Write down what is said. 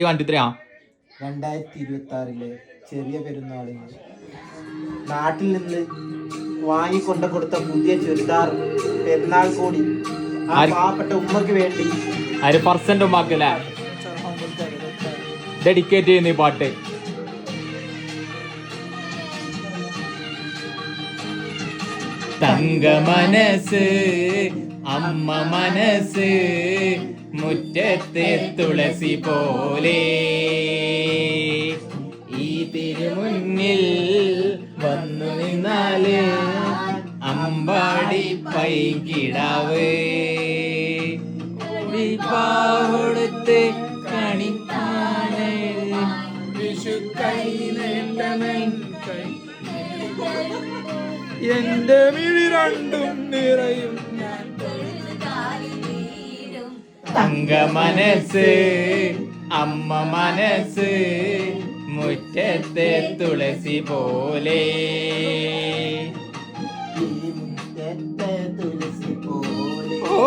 കണ്ടിത്രയാ 2026 ചെറിയ പെരുന്നാളിന് നാട്ടിൽ നിന്ന് വാങ്ങിക്കൊണ്ട കൊടുത്ത പുതിയ ചുരിദാർ പെരുന്നാൾ കൂടി ആ പാവപ്പെട്ട ഉമ്മക്ക് വേണ്ടി 1% ഉമ്മാക്കല്ലേ ഡെഡിക്കേറ്റ് ചെയ്യുന്ന ഈ പാട്ട്. തങ്ക മനസ്സ് അമ്മ മനസ്സ് മുറ്റത്തെ തുളസി പോലെ ഈ തിരുമുന്നിൽ വന്നു നിന്നാല് അമ്പാടി പൈകിടാവ് വിവാഹത്തെ കണിക്കാന് വിഷു കൈ എന്റെ മിഴി രണ്ടും നിറയും തങ്ക മനസ്സ് അമ്മ മനസ്സ് മുറ്റത്തെ തുളസി പോലെ തുളസി പോലെ ഓ